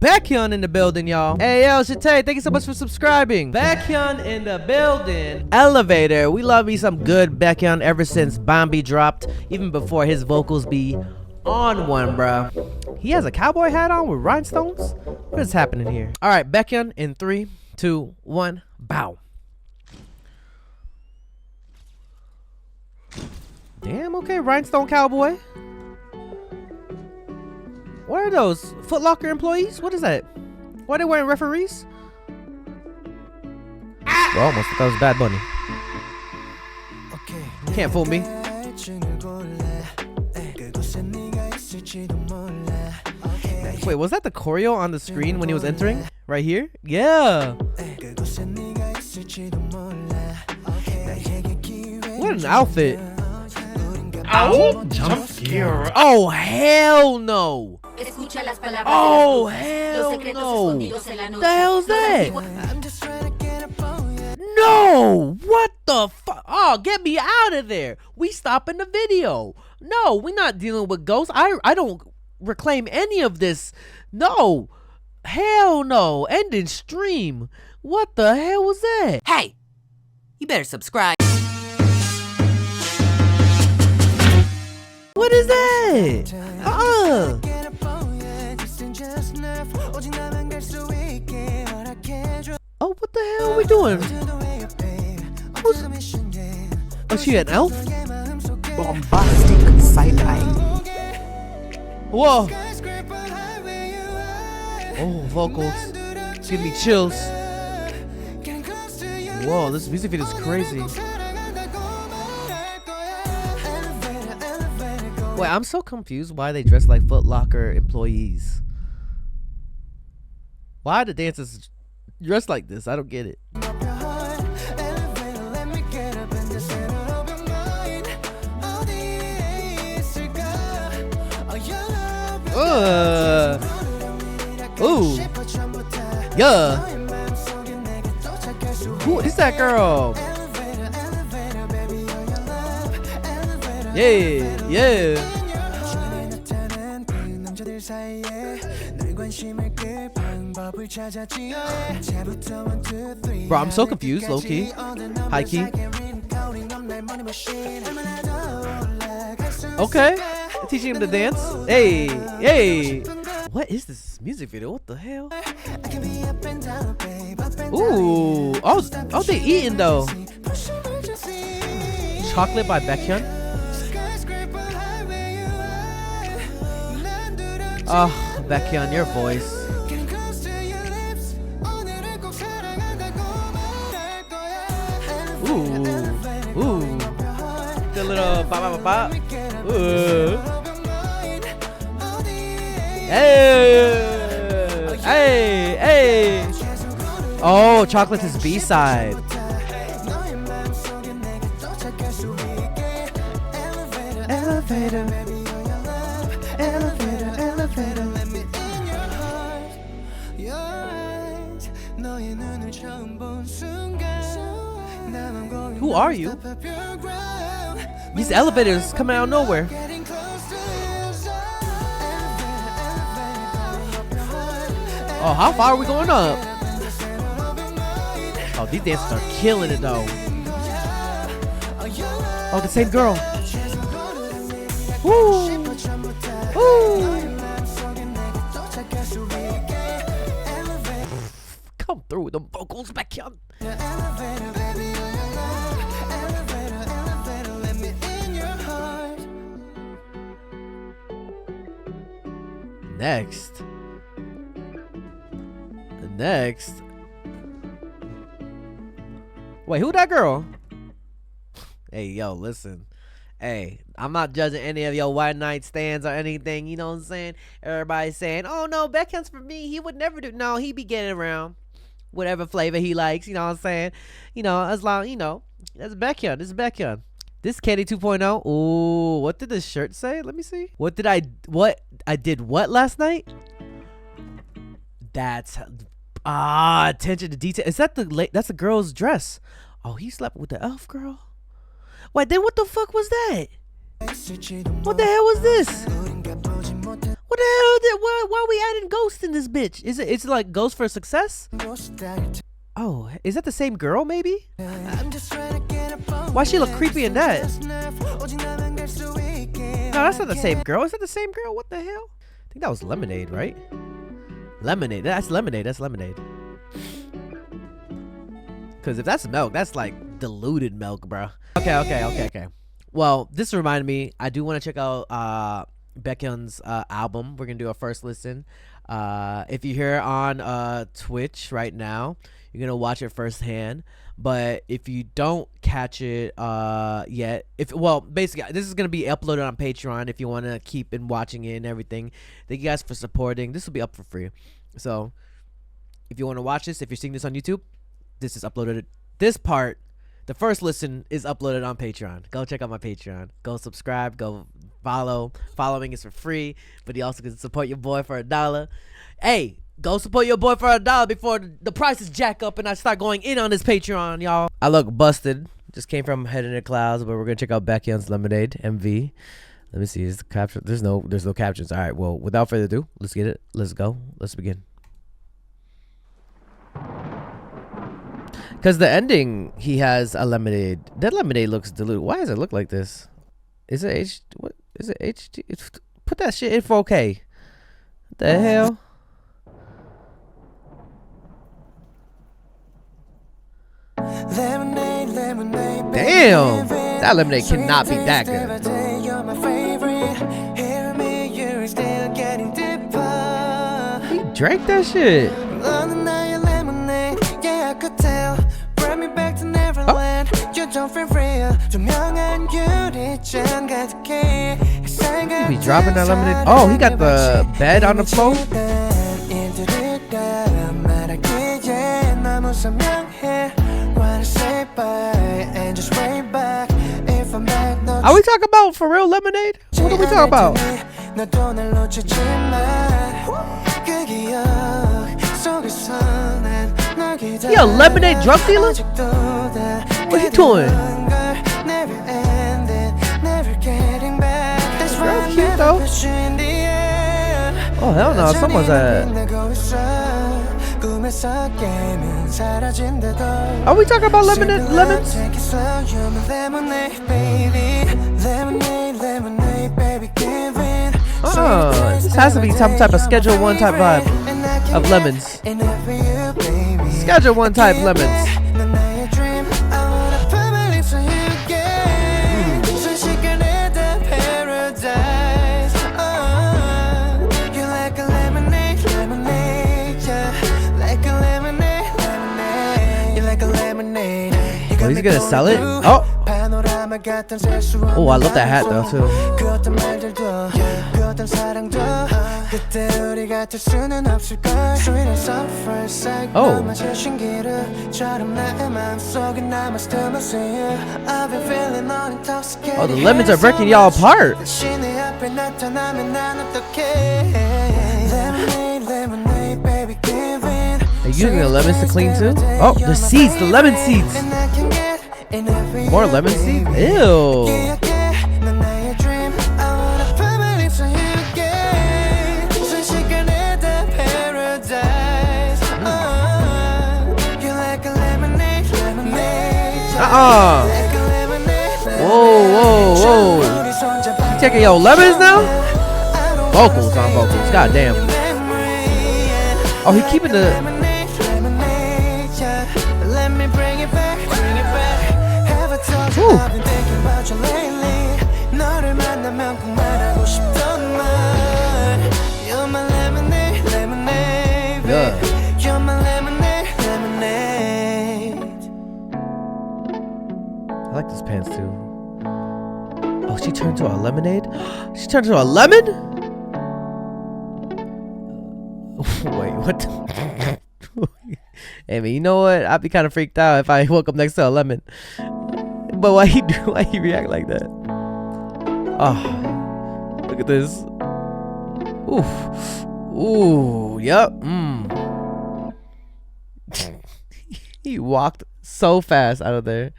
BAEKHYUN in the building, y'all. Hey, yo, Shatay, thank you so much for subscribing. BAEKHYUN in the building. Elevator. We love me some good BAEKHYUN ever since Bambi dropped, even before his vocals be on one, bruh. He has a cowboy hat on with rhinestones? What is happening here? All right, BAEKHYUN in 3, 2, 1, bow. Damn, okay, rhinestone cowboy. What are those? Foot Locker employees? What is that? Why are they wearing referees? Well, almost thought that was Bad Bunny. Can't fool me. Wait, was that the choreo on the screen when he was entering? Right here? Yeah. What an outfit. Ow! Jump scare. Oh, hell no. Oh, hell no. The hell's that? No. What the fuck? Oh, get me out of there. We stopping the video. No, we not dealing with ghosts. I don't reclaim any of this. No. Hell no. Ending stream. What the hell was that? Hey, you better subscribe. What is that? Oh, what the hell are we doing? Oh, she an elf? Bombastic side eye. Whoa. Oh, vocals. Give me chills. Whoa, this music video is crazy. Wait, I'm so confused why they dress like Foot Locker employees. Why are the dancers dressed like this? I don't get it. Ooh. Yeah. Who is that girl? Yeah, yeah. Bro, I'm so confused, low key, high key. Okay, teaching him to dance. Hey, hey. What is this music video? What the hell? Ooh, oh, they eating though. Chocolate by BAEKHYUN. Oh, BAEKHYUN, your voice. Ooh, ooh. The little bop bop bop. Ooh. Hey, hey, hey. Oh, Chocolate is B-side. Elevator, elevator, elevator. Who are you? These elevators coming out of nowhere. Oh, how far are we going up? Oh, these dancers are killing it though. Oh, the same girl. Woo! Woo! Come through with the vocals, BAEKHYUN. Next. Next. Wait, who that girl? Hey, yo, listen. Hey, I'm not judging any of your white night stands or anything, you know what I'm saying? Everybody's saying, oh no, BAEKHYUN's for me. He would never do. No, he be getting around whatever flavor he likes, you know what I'm saying? You know, as long, you know, that's BAEKHYUN. This is BAEKHYUN. This Katie 2.0. Ooh, what did this shirt say? Let me see. What I did what last night? That's attention to detail. Is that that's the girl's dress? Oh, he slept with the elf girl. Wait, then what the fuck was that? What the hell was this? What the hell? Why are we adding ghost in this bitch? It's like ghost for success? Oh, is that the same girl? Maybe. Why she look creepy in that? No, that's not the same girl. Is that the same girl? What the hell? I think that was Lemonade, right? Lemonade. That's Lemonade. That's Lemonade. Because if that's milk, that's like diluted milk, bro. Okay. Well, this reminded me. I do want to check out BAEKHYUN's album. We're going to do a first listen. If you're here on Twitch right now, you're going to watch it firsthand. But if you don't catch it yet, basically, this is going to be uploaded on Patreon if you want to keep watching it and everything. Thank you guys for supporting. This will be up for free. So if you want to watch this, if you're seeing this on YouTube, this is uploaded. This part, the first listen, is uploaded on Patreon. Go check out my Patreon. Go subscribe. Go follow. Following is for free, but you also can support your boy for $1. Hey, go support your boy for $1 before the prices jack up and I start going in on this Patreon, y'all. I look busted. Just came from Head in the Clouds, but we're gonna check out BAEKHYUN's Lemonade MV. Let me see. Is the caption? There's no captions. All right. Well, without further ado, let's get it. Let's go. Let's begin. Because the ending, he has a lemonade. That lemonade looks diluted. Why does it look like this? Is it H? What is it? HD? Put that shit in 4K. What the hell? Damn, that lemonade cannot be that good. He drank that shit. He be dropping that lemonade. Oh, he got the bed on the floor. Are we talking about for real lemonade? What are we talking about? He a lemonade drug dealer? What he doing? Real cute though. Oh hell no, someone's at. Are we talking about lemons? This has to be some type of Schedule 1 type vibe of lemons. Schedule 1 type lemons. Oh, he's gonna sell it? Oh! Oh, I love that hat though too. Oh. Oh, the lemons are breaking y'all apart. Are you using the lemons to clean too? Oh, the seeds, the lemon seeds. More lemon seeds? Ew. Whoa. You taking your lemons now? Vocals on vocals. God damn. Oh, he keeping the. Ooh. Yeah. I like this pants too. Oh, she turned to a lemonade? She turned to a lemon? Wait, what? Hey man, you know what? I'd be kind of freaked out if I woke up next to a lemon. But why he react like that? Oh, look at this. Ooh, yep. He walked so fast out of there.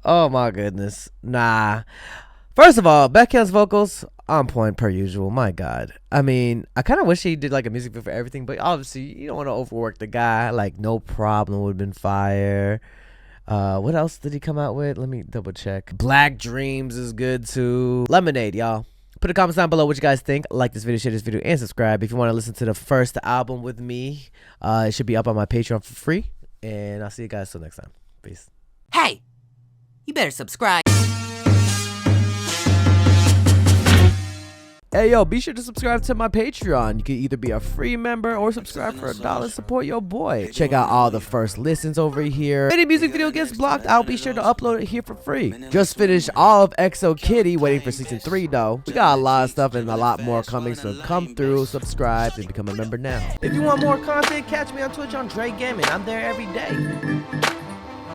Oh my goodness. Nah. First of all, BAEKHYUN's vocals on point per usual. My God, I mean, I kind of wish he did like a music video for everything, but obviously you don't want to overwork the guy. Like No Problem would have been fire. What else did he come out with? Let me double check. Black Dreams is good too. Lemonade, y'all. Put a comment down below what you guys think. Like this video, share this video, and subscribe. If you want to listen to the first album with me, it should be up on my Patreon for free. And I'll see you guys till next time. Peace. Hey, you better subscribe. Hey, yo, be sure to subscribe to my Patreon. You can either be a free member or subscribe for $1. Support your boy. Check out all the first listens over here. If any music video gets blocked, I'll be sure to upload it here for free. Just finished all of XO Kitty, waiting for season 3 though. We got a lot of stuff and a lot more coming, so come through, subscribe, and become a member now. If you want more content, catch me on Twitch on Jrekml. I'm there every day.